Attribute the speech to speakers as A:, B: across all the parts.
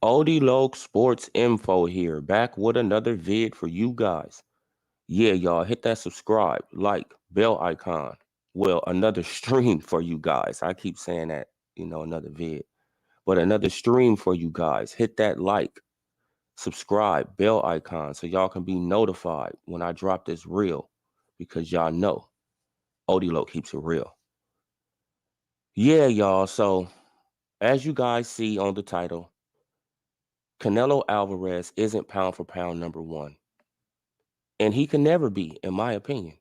A: OdeeLoccSportsInfo here, back with another vid for you guys. Yeah, y'all, hit that subscribe, like, bell icon. Well, another stream for you guys. I keep saying that, another vid. But another stream for you guys. Hit that like, subscribe, bell icon so y'all can be notified when I drop this reel. Because y'all know, OdeeLoc keeps it real. Yeah, y'all, so as you guys see on the title, Canelo Alvarez isn't pound for pound number one. And he can never be, in my opinion.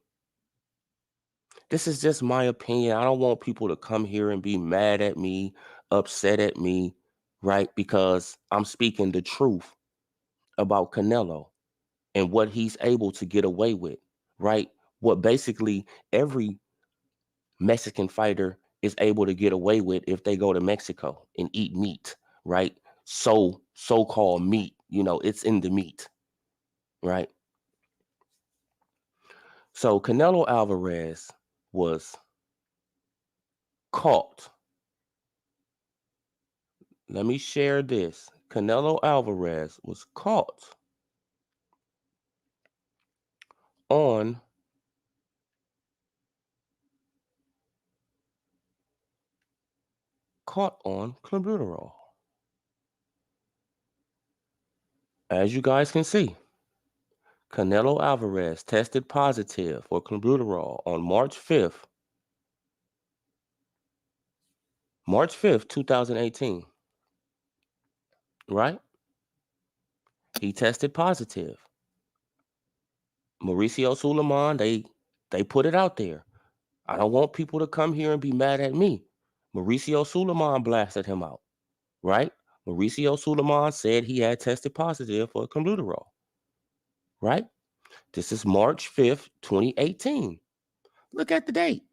A: This is just my opinion. I don't want people to come here and be mad at me, upset at me, right? Because I'm speaking the truth about Canelo and what he's able to get away with, right? What basically every Mexican fighter is able to get away with if they go to Mexico and eat meat, right? So-called meat, it's in the meat, right? So Canelo Alvarez was caught. Let me share this. Canelo Alvarez was caught on clenbuterol. As you guys can see, Canelo Alvarez tested positive for clenbuterol on March 5th, 2018. Right? He tested positive. Mauricio Suleiman, they put it out there. I don't want people to come here and be mad at me. Mauricio Suleiman blasted him out, right? Mauricio Suleiman said he had tested positive for clenbuterol, right? This is March 5th, 2018. Look at the date,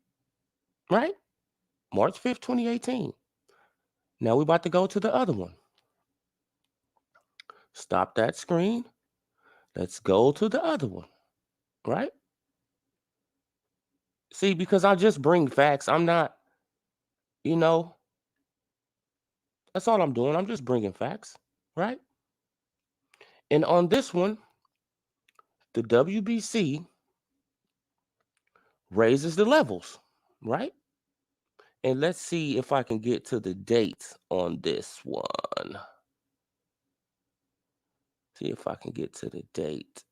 A: right? March 5th, 2018. Now we're about to go to the other one. Stop that screen. Let's go to the other one, right? See, because I just bring facts. I'm not, that's all I'm doing. I'm just bringing facts, right? And on this one, the WBC raises the levels, right? And let's see if I can get to the dates on this one. See if I can get to the date.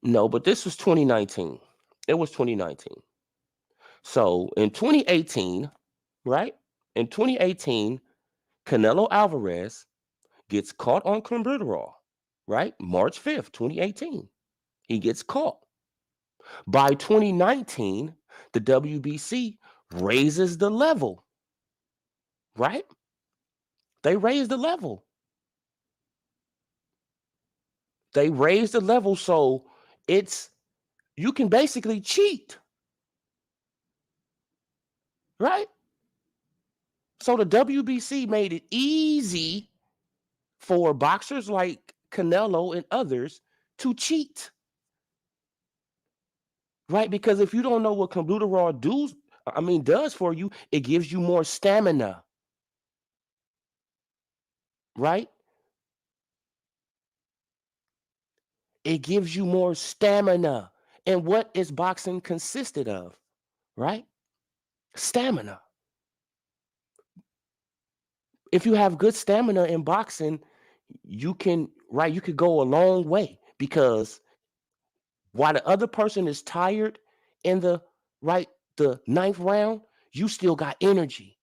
A: No, but this was 2019. It was 2019. So in 2018, right? In 2018, Canelo Alvarez gets caught on clenbuterol, right? March 5th, 2018. He gets caught. By 2019, the WBC raises the level, right? They raised the level. They raised the level so you can basically cheat, right? So the WBC made it easy for boxers like Canelo and others to cheat, right? Because if you don't know what clenbuterol does for you, it gives you more stamina, right? It gives you more stamina. And what is boxing consisted of, right? Stamina. If you have good stamina in boxing, you could go a long way, because while the other person is tired in the ninth round, you still got energy.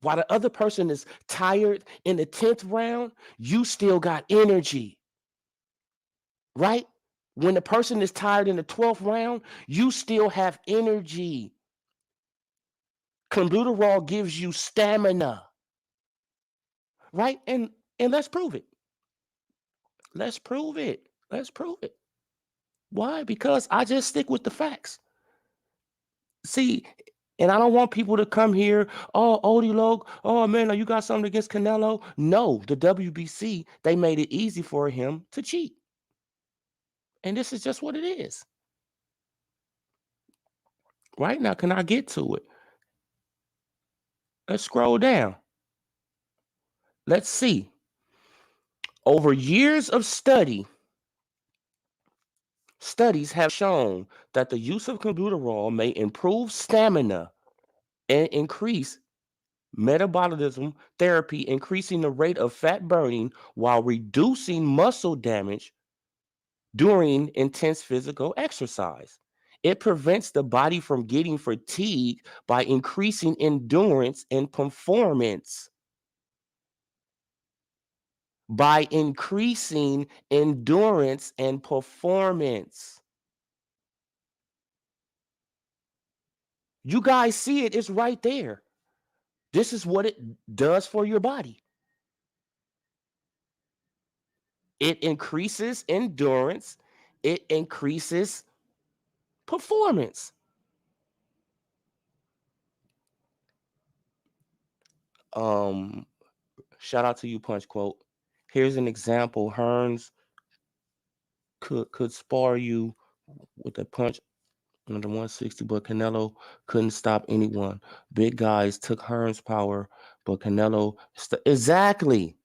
A: While the other person is tired in the 10th round, you still got energy, right? When the person is tired in the 12th round, you still have energy. Clenbuterol gives you stamina, right? And let's prove it. Let's prove it. Let's prove it. Why? Because I just stick with the facts. See, and I don't want people to come here, oh, OdeeLoc, oh man, you got something against Canelo? No, the WBC, they made it easy for him to cheat. And this is just what it is. Right now, can I get to it? Let's scroll down. Let's see. Over years of studies have shown that the use of clenbuterol may improve stamina and increase metabolism therapy, increasing the rate of fat burning while reducing muscle damage during intense physical exercise. It prevents the body from getting fatigued by increasing endurance and performance. By increasing endurance and performance. You guys see it, it's right there. This is what it does for your body. It increases endurance, it increases performance. Shout out to you, Punch Quote. Here's an example. Hearns could spar you with a punch under 160, but Canelo couldn't stop anyone. Big guys took Hearns' power, but Canelo exactly.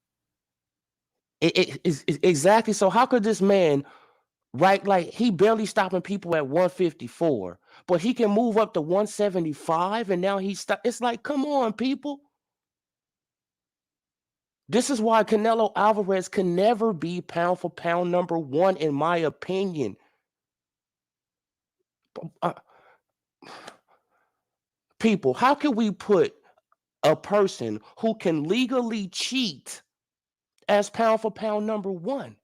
A: Exactly. So how could this man, right? Like he barely stopping people at 154, but he can move up to 175, and now he's it's like, come on, people. This is why Canelo Alvarez can never be pound for pound number one, in my opinion. People, how can we put a person who can legally cheat as pound for pound number one?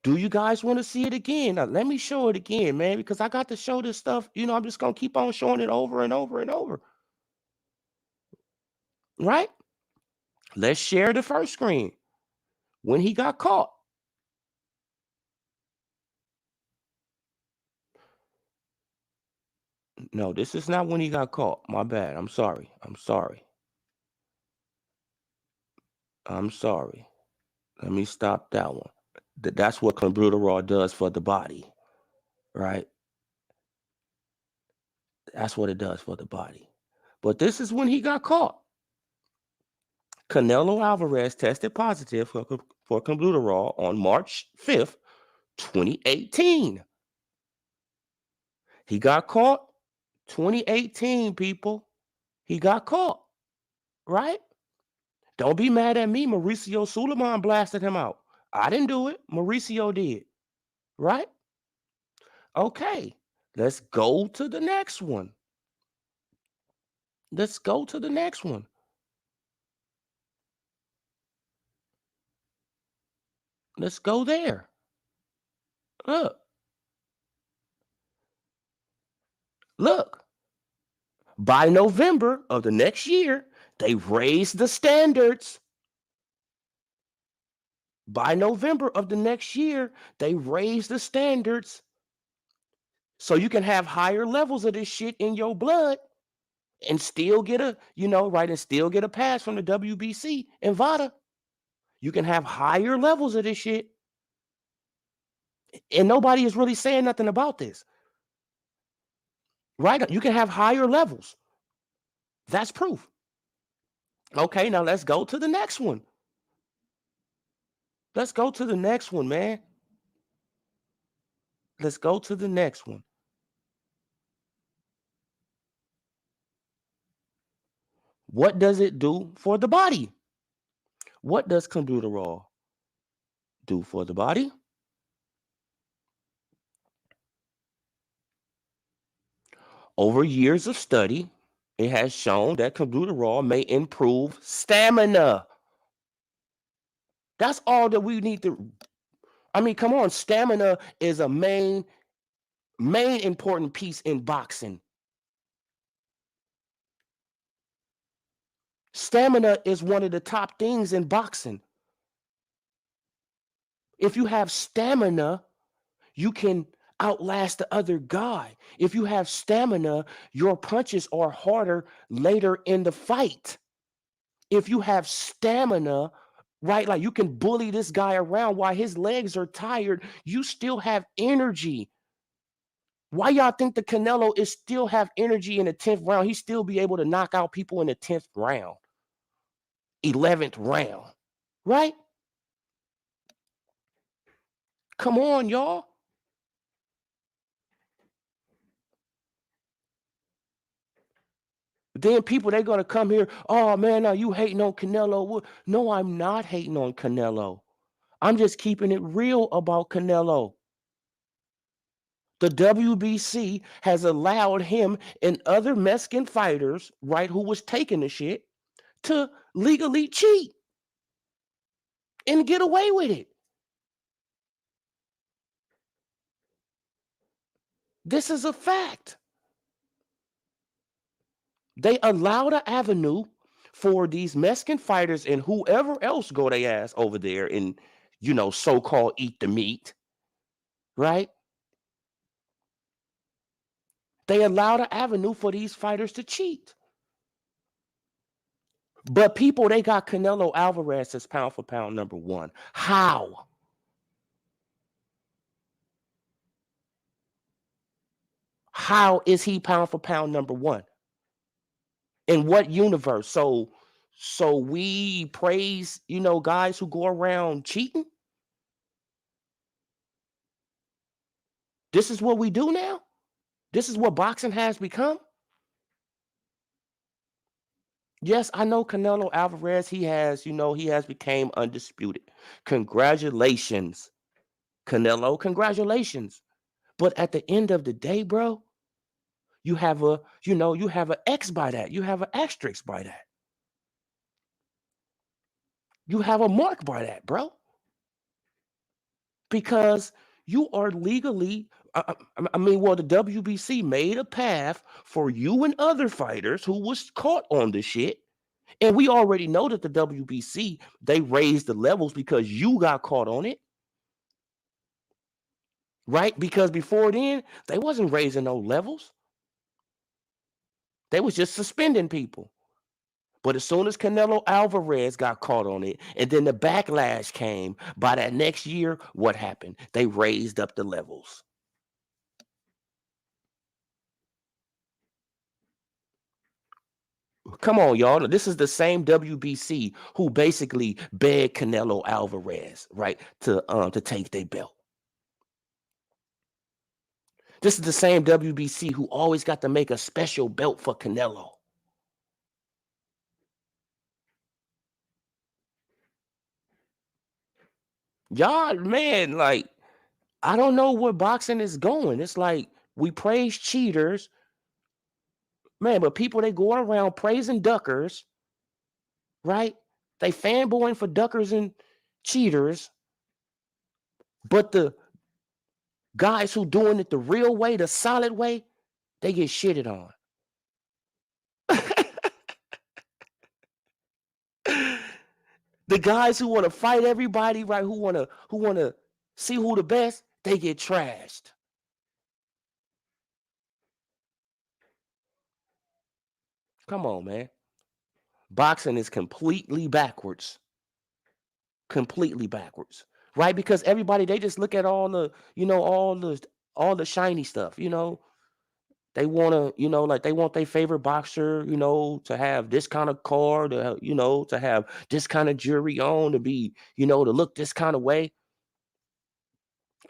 A: Do you guys want to see it again? Now, let me show it again, man, because I got to show this stuff. I'm just going to keep on showing it over and over and over. Right? Let's share the first screen when he got caught. No, this is not when he got caught. My bad. I'm sorry. Let me stop that one. That's what clenbuterol does for the body, right? That's what it does for the body. But this is when he got caught. Canelo Alvarez tested positive for clenbuterol on March 5th, 2018. He got caught 2018, people. He got caught, right? Don't be mad at me. Mauricio Suleiman blasted him out. I didn't do it. Mauricio did, right? Okay, let's go to the next one. Let's go to the next one. Let's go there. Look. By November of the next year, they raised the standards. By November of the next year, they raised the standards so you can have higher levels of this shit in your blood and still get a, right, and still get a pass from the WBC and VADA. You can have higher levels of this shit. And nobody is really saying nothing about this. Right? You can have higher levels. That's proof. Okay, now let's go to the next one. Let's go to the next one, man. Let's go to the next one. What does it do for the body? What does clenbuterol do for the body? Over years of study, it has shown that clenbuterol may improve stamina. That's all that we need to. I mean, come on, stamina is a main important piece in boxing. Stamina is one of the top things in boxing. If you have stamina, you can outlast the other guy. If you have stamina, your punches are harder later in the fight. If you have stamina, right, like you can bully this guy around while his legs are tired, you still have energy. Why y'all think the Canelo is still have energy in the 10th round? He still be able to knock out people in the 10th round, 11th round, right? Come on, y'all. Then people, they're going to come here, oh, man, are you hating on Canelo? No, I'm not hating on Canelo. I'm just keeping it real about Canelo. The WBC has allowed him and other Mexican fighters, right, who was taking the shit, to legally cheat and get away with it. This is a fact. They allowed an avenue for these Mexican fighters and whoever else go their ass over there and, so-called eat the meat, right? They allowed an avenue for these fighters to cheat. But people, they got Canelo Alvarez as pound for pound number one. How? How is he pound for pound number one? In what universe? So we praise, guys who go around cheating? This is what we do now? This is what boxing has become? Yes, I know Canelo Alvarez, he has became undisputed. Congratulations, Canelo, congratulations. But at the end of the day, bro, you have a X by that. You have an asterisk by that. You have a mark by that, bro. Because you are legally, the WBC made a path for you and other fighters who was caught on the shit. And we already know that the WBC, they raised the levels because you got caught on it. Right? Because before then, they wasn't raising no levels. They was just suspending people. But as soon as Canelo Alvarez got caught on it, and then the backlash came, by that next year, what happened? They raised up the levels. Come on, y'all. This is the same WBC who basically begged Canelo Alvarez, right, to take their belt. This is the same WBC who always got to make a special belt for Canelo. Y'all, man, like, I don't know where boxing is going. It's like we praise cheaters, man, but people, they go around praising duckers, right? They fanboying for duckers and cheaters, but the guys who doing it the real way, the solid way, they get shitted on. The guys who want to fight everybody, right? Who want to see who the best, they get trashed. Come on, man. Boxing is completely backwards. Completely backwards. Right? Because everybody, they just look at all the, all the shiny stuff, They want to, like they want their favorite boxer, to have this kind of car, to have this kind of jewelry on, to be, to look this kind of way.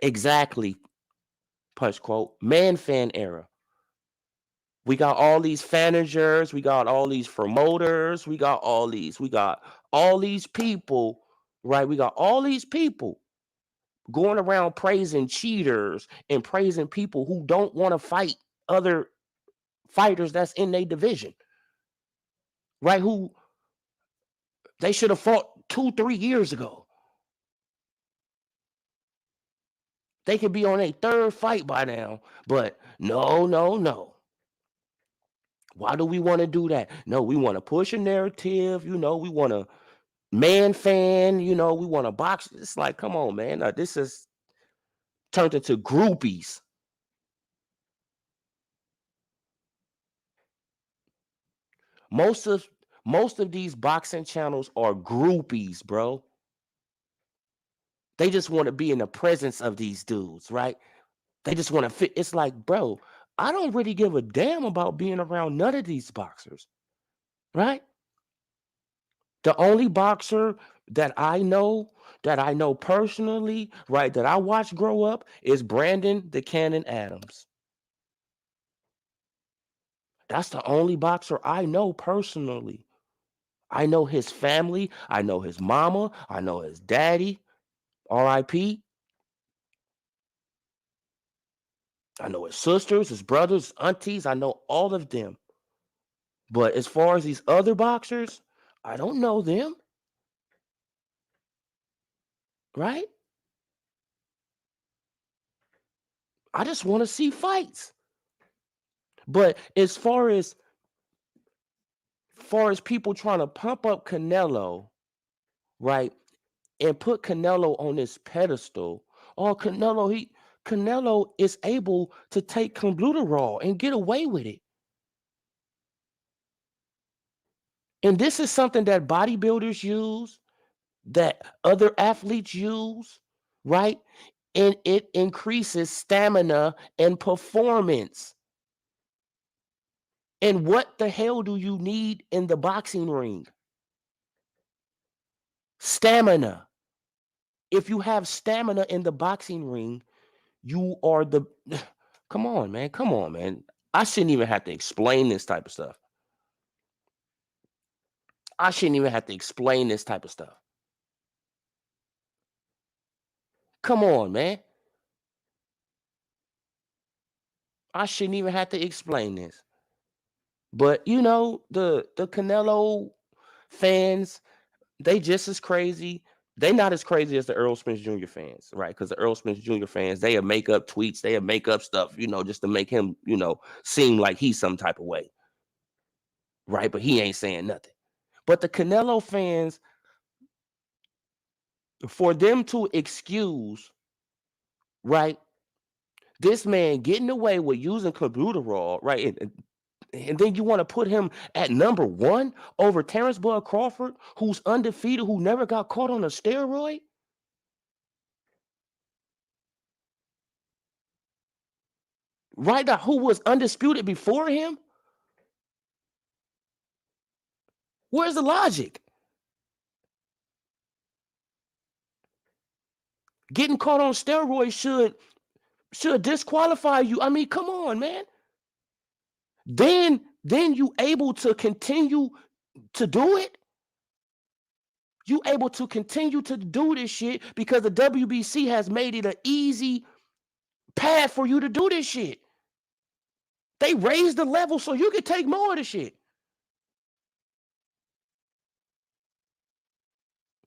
A: Exactly. Punch quote. Man fan era. We got all these managers, we got all these promoters, we got all these people, right? We got all these people going around praising cheaters and praising people who don't want to fight other fighters that's in their division, right? Who they should have fought 2-3 years ago. They could be on a third fight by now, but no, no, no. Why do we want to do that? No, we want to push a narrative, we want to man fan, we want to box. It's like, come on, man. This is turned into groupies. Most of most of these boxing channels are groupies, bro. They just want to be in the presence of these dudes, right? They just want to fit. It's like, bro, I don't really give a damn about being around none of these boxers, right? The only boxer that I know personally, right, that I watched grow up is Brandon the Cannon Adams. That's the only boxer I know personally. I know his family. I know his mama. I know his daddy. R.I.P. I know his sisters, his brothers, aunties. I know all of them. But as far as these other boxers, I don't know them, right? I just want to see fights. But as far as people trying to pump up Canelo, right, and put Canelo on this pedestal, oh, Canelo is able to take clenbuterol and get away with it. And this is something that bodybuilders use, that other athletes use, right? And it increases stamina and performance. And what the hell do you need in the boxing ring? Stamina. If you have stamina in the boxing ring, you are the come on, man. Come on, man. I shouldn't even have to explain this type of stuff. I shouldn't even have to explain this type of stuff. Come on, man. I shouldn't even have to explain this. But the Canelo fans, they just as crazy. They not as crazy as the Earl Spence Jr. fans, right? Because the Earl Spence Jr. fans, they make up tweets, they make up stuff, just to make him, seem like he's some type of way, right? But he ain't saying nothing. But the Canelo fans, for them to excuse, right, this man getting away with using clenbuterol, right, and then you want to put him at number one over Terrence Bud Crawford, who's undefeated, who never got caught on a steroid? Right now, who was undisputed before him? Where's the logic? Getting caught on steroids should disqualify you. I mean, come on, man. Then you able to continue to do it? You able to continue to do this shit because the WBC has made it an easy path for you to do this shit. They raised the level so you can take more of the shit.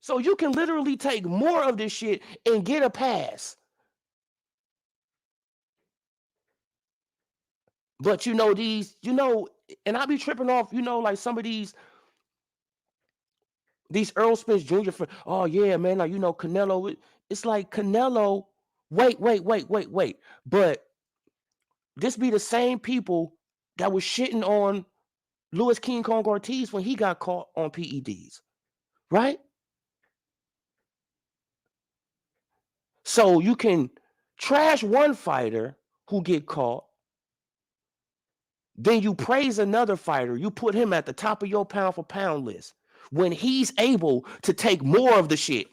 A: So you can literally take more of this shit and get a pass. But these, and I be tripping off, like some of these Earl Spence Jr. Oh yeah, man, like Canelo. It's like Canelo. Wait. But this be the same people that was shitting on Louis King Kong Ortiz when he got caught on PEDs, right? So you can trash one fighter who get caught, then you praise another fighter. You put him at the top of your pound for pound list when he's able to take more of the shit.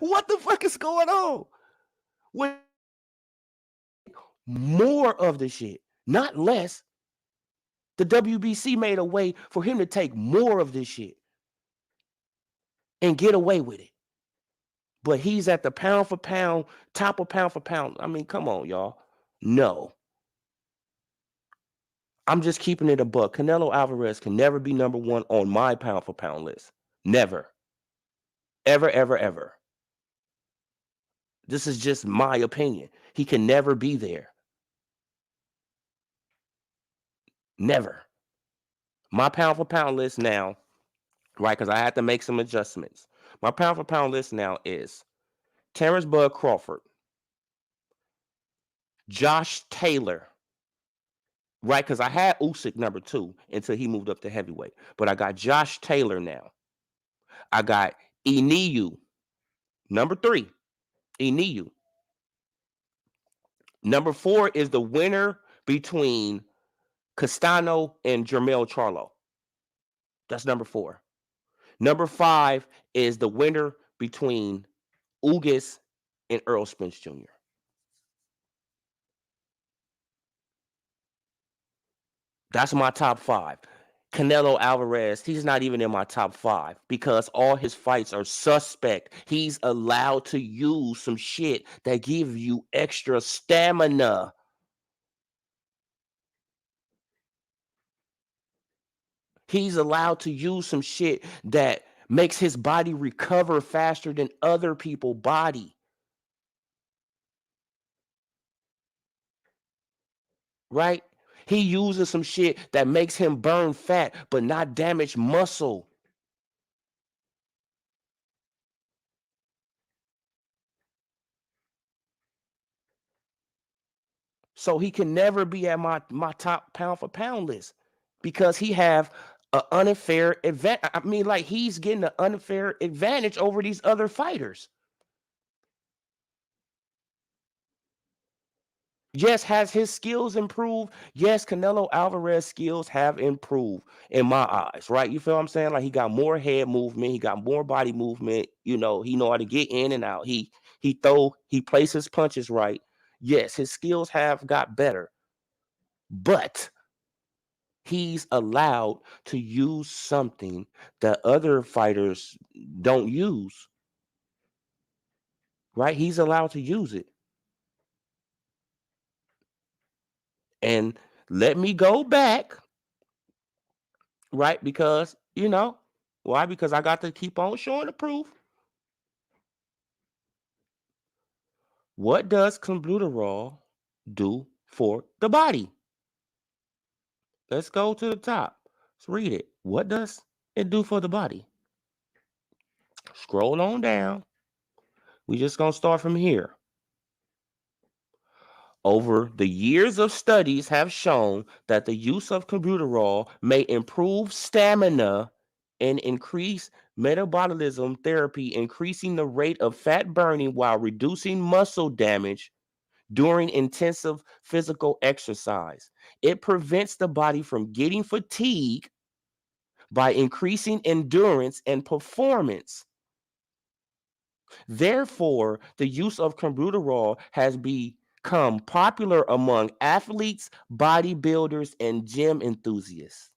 A: What the fuck is going on? When more of the shit, not less. The WBC made a way for him to take more of this shit and get away with it. But he's at the pound for pound, top of pound for pound. I mean, come on, y'all. No. I'm just keeping it a buck. Canelo Alvarez can never be number one on my pound for pound list. Never. Ever, ever, ever. This is just my opinion. He can never be there. Never. My pound for pound list now, right? Because I had to make some adjustments. My pound for pound list now is Terrence Bud Crawford, Josh Taylor, right? Because I had Usyk number 2 until he moved up to heavyweight. But I got Josh Taylor now. I got Iniu. Number 3, Iniu. Number 4 is the winner between Castano and Jermell Charlo. That's number 4. Number 5 is the winner between Ugas and Earl Spence Jr. That's my top 5. Canelo Alvarez, he's not even in my top 5 because all his fights are suspect. He's allowed to use some shit that give you extra stamina. He's allowed to use some shit that makes his body recover faster than other people's body. Right? He uses some shit that makes him burn fat but not damage muscle. So he can never be at my top pound for pound list because he have an unfair advantage. I mean, like he's getting an unfair advantage over these other fighters. Yes, has his skills improved? Yes, Canelo Alvarez skills have improved in my eyes, right? You feel what I'm saying? Like he got more head movement, he got more body movement, he know how to get in and out. He places punches right. Yes, his skills have got better. But he's allowed to use something that other fighters don't use, right? He's allowed to use it. And let me go back, right? Because, why? Because I got to keep on showing the proof. What does clenbuterol do for the body? Let's go to the top. Let's read it. What does it do for the body? Scroll on down. We just gonna start from here. Over the years of studies have shown that the use of clenbuterol may improve stamina and increase metabolism therapy, increasing the rate of fat burning while reducing muscle damage during intensive physical exercise. It prevents the body from getting fatigued by increasing endurance and performance. Therefore, the use of clenbuterol has become popular among athletes, bodybuilders, and gym enthusiasts.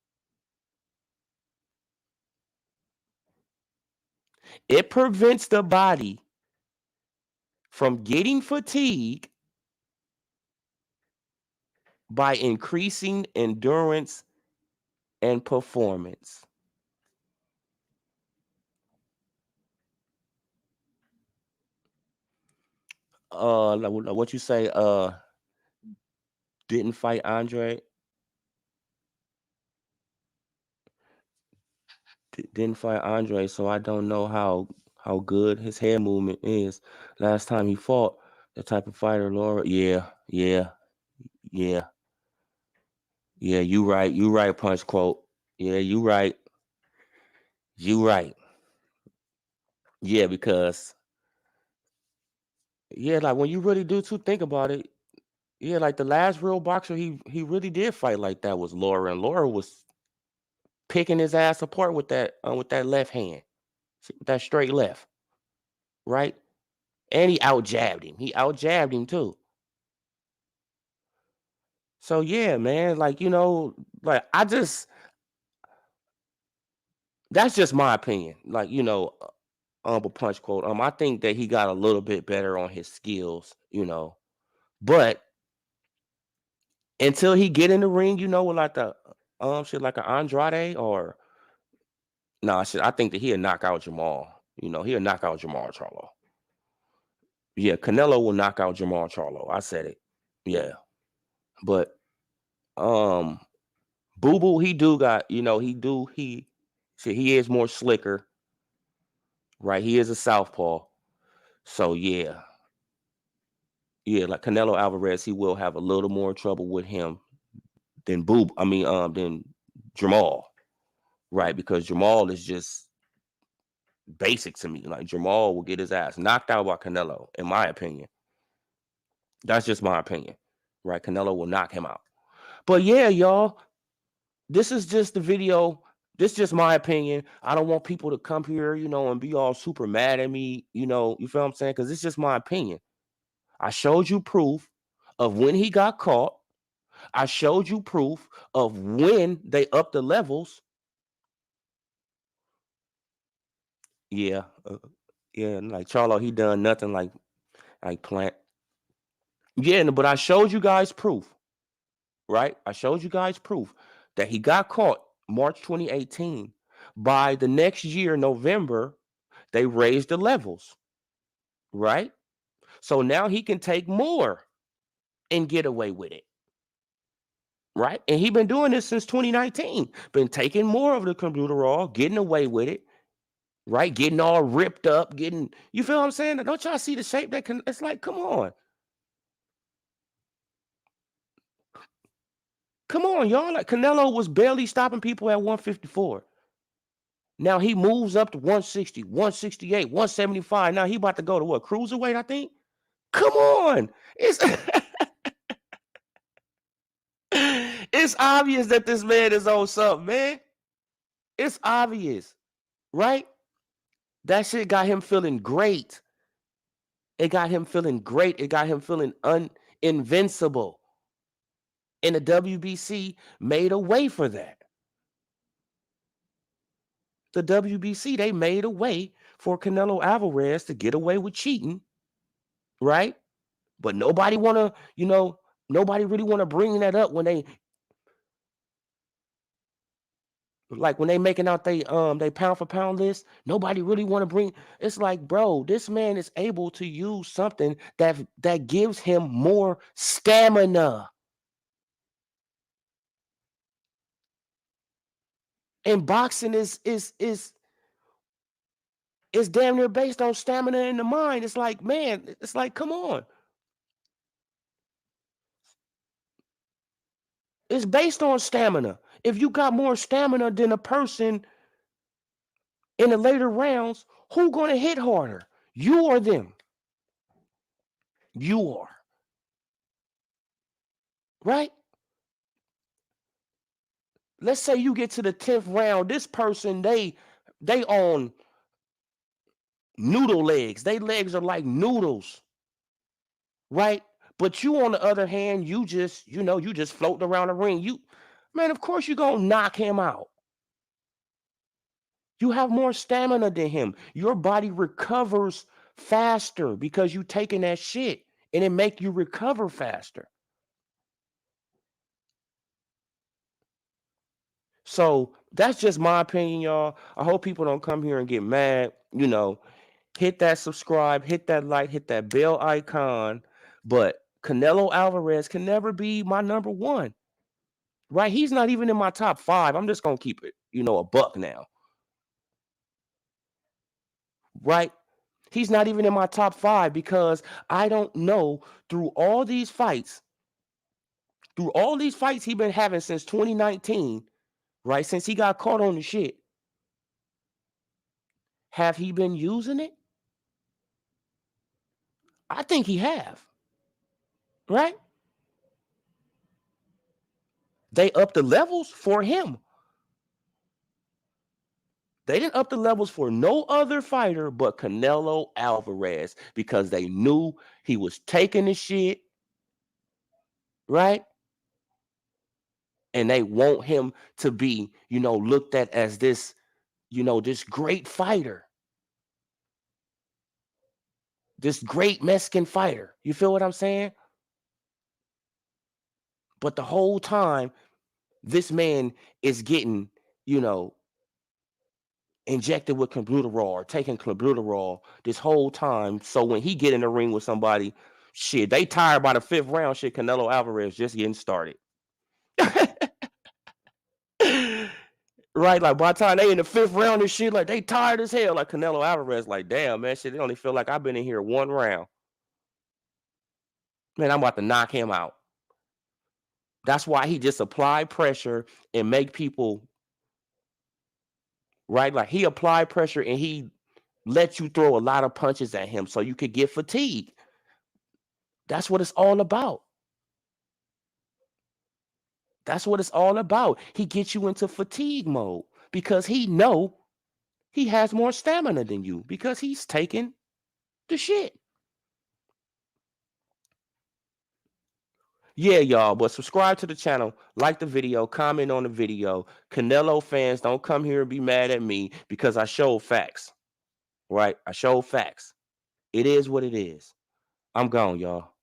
A: It prevents the body from getting fatigued by increasing endurance and performance. What you say? Didn't fight Andre. Didn't fight Andre, so I don't know how good his head movement is. Last time he fought the type of fighter, Laura. Yeah. Yeah, you right, punch quote. Yeah, you right. You right. Yeah, because like when you really do too think about it, like the last real boxer he really did fight like that was Laura, and Laura was picking his ass apart with that left hand, with that straight left, right? And he out jabbed him. He out jabbed him too. So yeah, man, like like that's just my opinion. Like a punch quote. I think that he got a little bit better on his skills, but until he get in the ring, with like the shit like an Andrade or nah, shit, I think that he'll knock out Jamal. He'll knock out Jamal Charlo. Yeah, Canelo will knock out Jamal Charlo. I said it. Yeah, but um, Boo Boo, he do got shit, he is more slicker, right? He is a southpaw, so yeah, like Canelo Alvarez, he will have a little more trouble with him than than Jamal, right? Because Jamal is just basic to me. Like Jamal will get his ass knocked out by Canelo, in my opinion. That's just my opinion, right? Canelo will knock him out. But yeah, y'all, this is just the video. This is just my opinion. I don't want people to come here, and be all super mad at me, you feel what I'm saying? Because it's just my opinion. I showed you proof of when he got caught. I showed you proof of when they upped the levels. Yeah. Yeah, like Charlo, he done nothing like Plant. Yeah, but I showed you guys proof, right? I showed you guys proof that he got caught March 2018. By the next year, November, they raised the levels, right? So now he can take more and get away with it, right? And he been doing this since 2019. Been taking more of the computerol, getting away with it, right? Getting all ripped up, you feel what I'm saying? Don't y'all see the shape it's like, come on. Come on, y'all. Like Canelo was barely stopping people at 154. Now he moves up to 160, 168, 175. Now he about to go to what? Cruiserweight, I think. Come on. It's it's obvious that this man is on something, man. It's obvious, right? That shit got him feeling great. It got him feeling great. It got him feeling invincible. And the WBC made a way for that. The WBC, they made a way for Canelo Alvarez to get away with cheating, right? But nobody nobody really want to bring that up when they making out they pound for pound list. Nobody really want to bring. It's like, bro, this man is able to use something that gives him more stamina. And boxing is damn near based on stamina in the mind. It's like, man, it's like, come on. It's based on stamina. If you got more stamina than a person in the later rounds, who gonna hit harder? You or them? You are. Right? Let's say you get to the 10th round. This person, they on noodle legs. They legs are like noodles. Right? But you, on the other hand, you just floating around the ring. Man, of course you're gonna knock him out. You have more stamina than him. Your body recovers faster because you taking that shit, and it make you recover faster. So that's just my opinion, y'all. I hope people don't come here and get mad. Hit that subscribe, hit that like, hit that bell icon. But Canelo Alvarez can never be my number one, right? He's not even in my top 5. I'm just gonna keep it, a buck now, right? He's not even in my top 5 because I don't know, through all these fights he's been having since 2019, right? Since he got caught on the shit. Have he been using it? I think he have. Right? They upped the levels for him. They didn't up the levels for no other fighter but Canelo Alvarez because they knew he was taking the shit, right? And they want him to be, looked at as this, this great fighter. This great Mexican fighter. You feel what I'm saying? But the whole time, this man is getting, injected with clenbuterol or taking clenbuterol this whole time. So when he get in the ring with somebody, shit, they tired by the 5th round. Shit, Canelo Alvarez just getting started. Right, like by the time they in the 5th round and shit, like they tired as hell. Like Canelo Alvarez, like, damn, man, shit, they only feel like I've been in here 1 round. Man, I'm about to knock him out. That's why he just apply pressure and make people, right? Like he applied pressure and he let you throw a lot of punches at him so you could get fatigued. That's what it's all about. That's what it's all about. He gets you into fatigue mode because he know he has more stamina than you because he's taking the shit. Yeah, y'all, but subscribe to the channel, like the video, comment on the video. Canelo fans, don't come here and be mad at me because I showed facts, right? I showed facts. It is what it is. I'm gone, y'all.